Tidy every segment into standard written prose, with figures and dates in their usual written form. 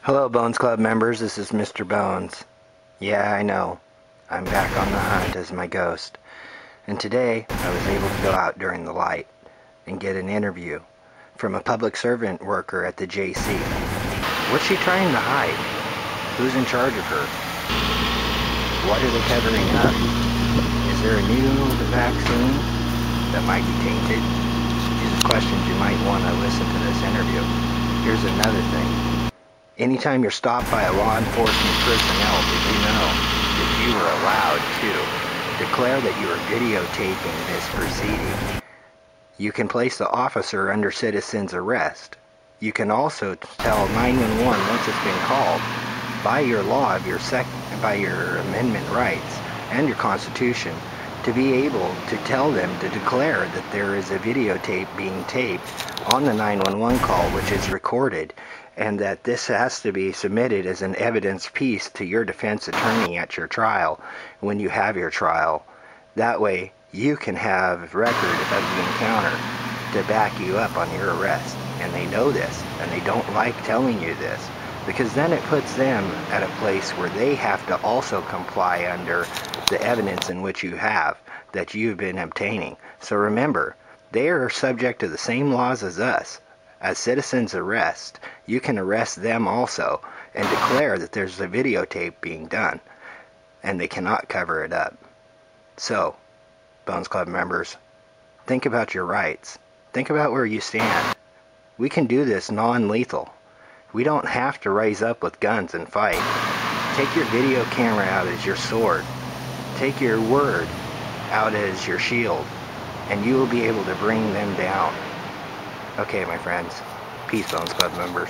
Hello Bones Club members, this is Mr. Bones. Yeah, I know. I'm back on the hunt as my ghost. And today, I was able to go out during the light and get an interview from a public servant worker at the JC. What's she trying to hide? Who's in charge of her? What are they covering up? Is there a new vaccine that might be tainted? These are questions you might want to listen to this interview. Here's another thing. Anytime you're stopped by a law enforcement personnel, did you know that you were allowed to declare that you were videotaping this proceeding? You can place the officer under citizen's arrest. You can also tell 911 once it's been called by your law of by your amendment rights and your constitution to be able to tell them to declare that there is a videotape being taped on the 911 call, which is recorded, and that this has to be submitted as an evidence piece to your defense attorney at your trial when you have your trial. That way you can have record of the encounter to back you up on your arrest. And they know this, and they don't like telling you this, because then it puts them at a place where they have to also comply under the evidence in which you have that you've been obtaining. So remember, they are subject to the same laws as us. As citizens arrest, you can arrest them also and declare that there's a videotape being done, and they cannot cover it up. So, Bones Club members, think about your rights. Think about where you stand. We can do this non-lethal. We don't have to raise up with guns and fight. Take your video camera out as your sword. Take your word out as your shield, and you will be able to bring them down. Okay, my friends. Peace, Bones Club members.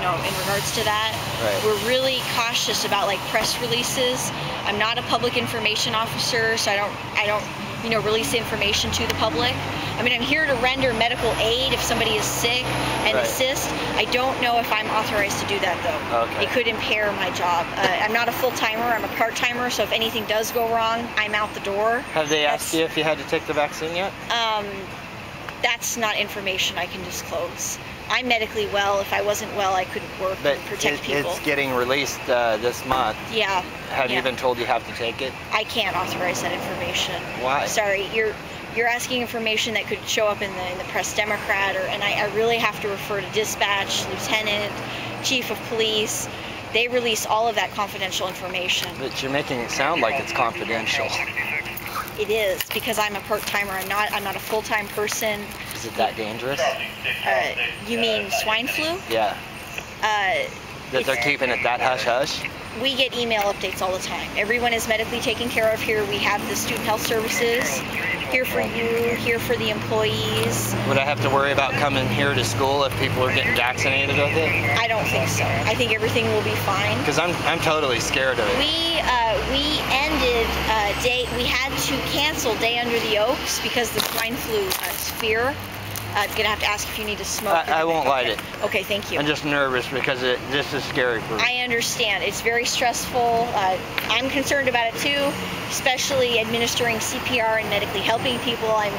In regards to that, right. We're really cautious about like press releases. I'm not a public information officer, so I don't release information to the public. I mean, I'm here to render medical aid if somebody is sick and right. assist. I don't know if I'm authorized to do that though. Okay. It could impair my job. I'm not a full-timer, I'm a part-timer, so if anything does go wrong, I'm out the door. Have they asked you if you had to take the vaccine yet? That's not information I can disclose. I'm medically well. If I wasn't well, I couldn't work and protect people. It's getting released this month. Yeah. Have you been told you have to take it? I can't authorize that information. Why? Sorry, you're asking information that could show up in the Press Democrat, and I really have to refer to dispatch, lieutenant, chief of police. They release all of that confidential information. But you're making it sound like it's confidential. It is, because I'm a part-timer. I'm not a full-time person. Is it that dangerous? You mean swine flu? Yeah. That they're keeping it that hush-hush? We get email updates all the time. Everyone is medically taken care of here. We have the student health services here for you, here for the employees. Would I have to worry about coming here to school if people are getting vaccinated with it? I don't think so. I think everything will be fine. Because I'm totally scared of it. We ended we had to cancel Day Under the Oaks because the swine flu sphere. I'm going to have to ask if you need to smoke. I won't light it. Okay, thank you. I'm just nervous because this is scary for me. I understand. It's very stressful. I'm concerned about it too, especially administering CPR and medically helping people. I'm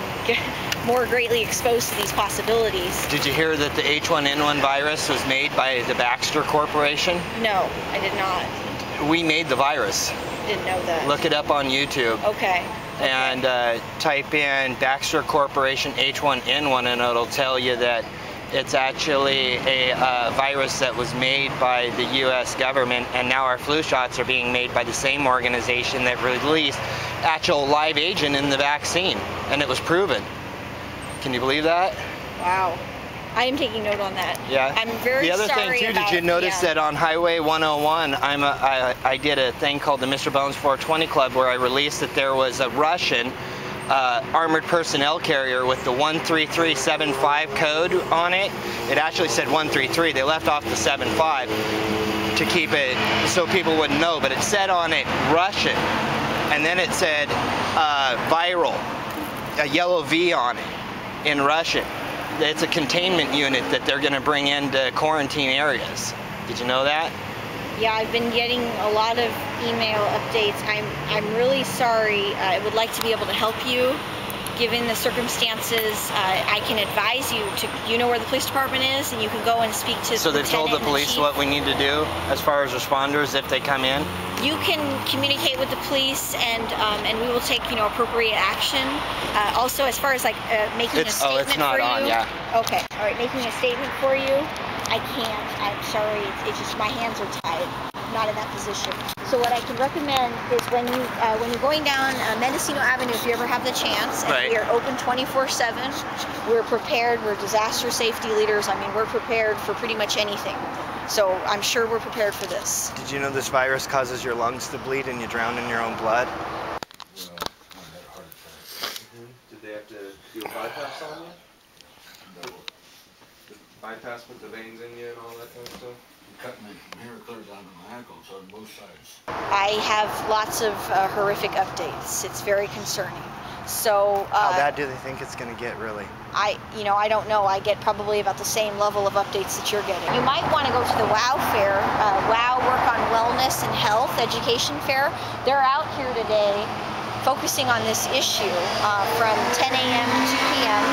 more greatly exposed to these possibilities. Did you hear that the H1N1 virus was made by the Baxter Corporation? No, I did not. We made the virus. Didn't know that. Look it up on YouTube. Okay. And type in Baxter Corporation H1N1 and it'll tell you that it's actually a virus that was made by the U.S. government, and now our flu shots are being made by the same organization that released actual live agent in the vaccine, and it was proven. Can you believe that? Wow. I am taking note on that. Yeah. I'm very sorry. The other thing too, did you notice that on Highway 101, I did a thing called the Mr. Bones 420 Club, where I released that there was a Russian armored personnel carrier with the 13375 code on it. It actually said 133. They left off the 75 to keep it so people wouldn't know, but it said on it Russian, and then it said viral, a yellow V on it in Russian. It's a containment unit that they're going to bring into quarantine areas. Did you know that? Yeah, I've been getting a lot of email updates. I'm really sorry. I would like to be able to help you. Given the circumstances, I can advise you to, you know where the police department is, and you can go and speak to. So they've told the police what we need to do as far as responders if they come in? You can communicate with the police, and we will take, you know, appropriate action. Also, as far as like making a statement it's not for on, you. yeah. Okay, all right, making a statement for you. I can't. I'm sorry. It's just my hands are tied. I'm not in that position. So what I can recommend is when you're going down Mendocino Avenue, if you ever have the chance, and right. We are open 24/7. We're prepared. We're disaster safety leaders. I mean, we're prepared for pretty much anything. So I'm sure we're prepared for this. Did you know this virus causes your lungs to bleed and you drown in your own blood? Did they have to do a bypass on you? Bypass, put the veins in you and all that kind of stuff? Cut me from here clear down to my ankles on both sides. I have lots of horrific updates. It's very concerning. So how bad do they think it's going to get, really? I don't know. I get probably about the same level of updates that you're getting. You might want to go to the WOW fair, WOW Work on Wellness and Health Education Fair. They're out here today focusing on this issue from 10 a.m. to 2 p.m.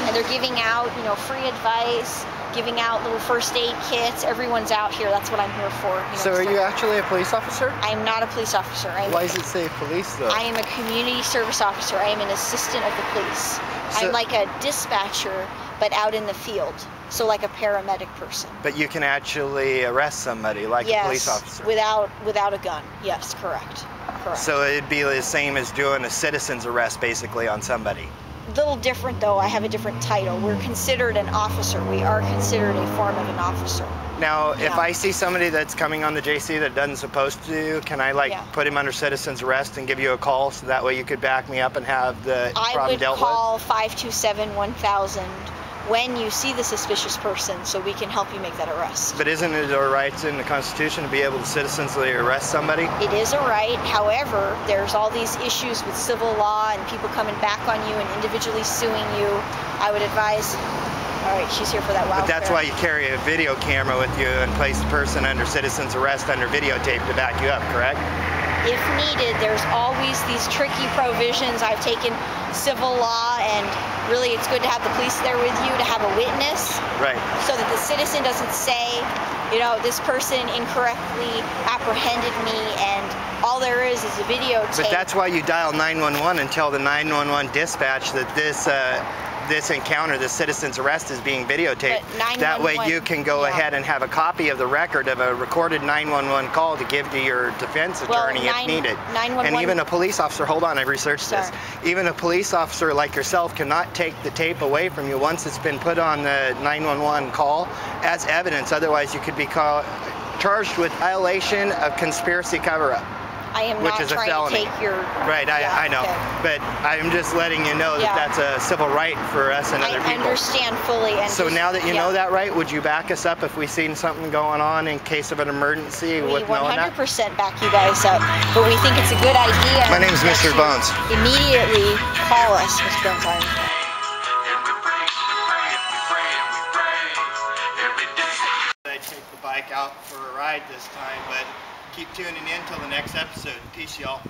and they're giving out, you know, free advice, giving out little first aid kits. Everyone's out here. That's what I'm here for. You know, so are you actually a police officer? I am not a police officer. Why does it say police, though? I am a community service officer. I am an assistant of the police. I'm like a dispatcher, but out in the field. So like a paramedic person. But you can actually arrest somebody like a police officer? Without a gun. Yes, correct. Correct. So it'd be the same as doing a citizen's arrest, basically, on somebody? A little different, though. I have a different title. We're considered an officer. We are considered a form of an officer. Now, if I see somebody that's coming on the JC that doesn't supposed to, can I put him under citizen's arrest and give you a call so that way you could back me up and have the problem dealt with? I would call 527-1000 when you see the suspicious person so we can help you make that arrest. But isn't it our rights in the Constitution to be able to citizenly arrest somebody? It is a right. However, there's all these issues with civil law and people coming back on you and individually suing you. I would advise. All right, she's here for that WOW But that's fair. why you carry a video camera with you and place the person under citizen's arrest under videotape to back you up, correct? If needed, there's always these tricky provisions. I've taken civil law, and really it's good to have the police there with you to have a witness. Right. So that the citizen doesn't say, you know, this person incorrectly apprehended me and all there is a videotape. But that's why you dial 911 and tell the 911 dispatch that this encounter, this citizen's arrest, is being videotaped. That way you can go ahead and have a copy of the record of a recorded 911 call to give to your defense attorney if needed. And even a police officer, hold on, I've researched this. Even a police officer like yourself cannot take the tape away from you once it's been put on the 911 call as evidence. Otherwise you could be charged with violation of conspiracy cover-up. I am not trying to take your... Right, I know. Okay. But I'm just letting you know that that's a civil right for us and other people. I understand fully. And so now that you know that right, would you back us up if we seen something going on in case of an emergency with knowing that? We 100% back you guys up. But we think it's a good idea. My name is Mr. Bones. Immediately call us, Mr. Bones. I take the bike out for a ride this time, but keep tuning in till the next episode. Peace, y'all.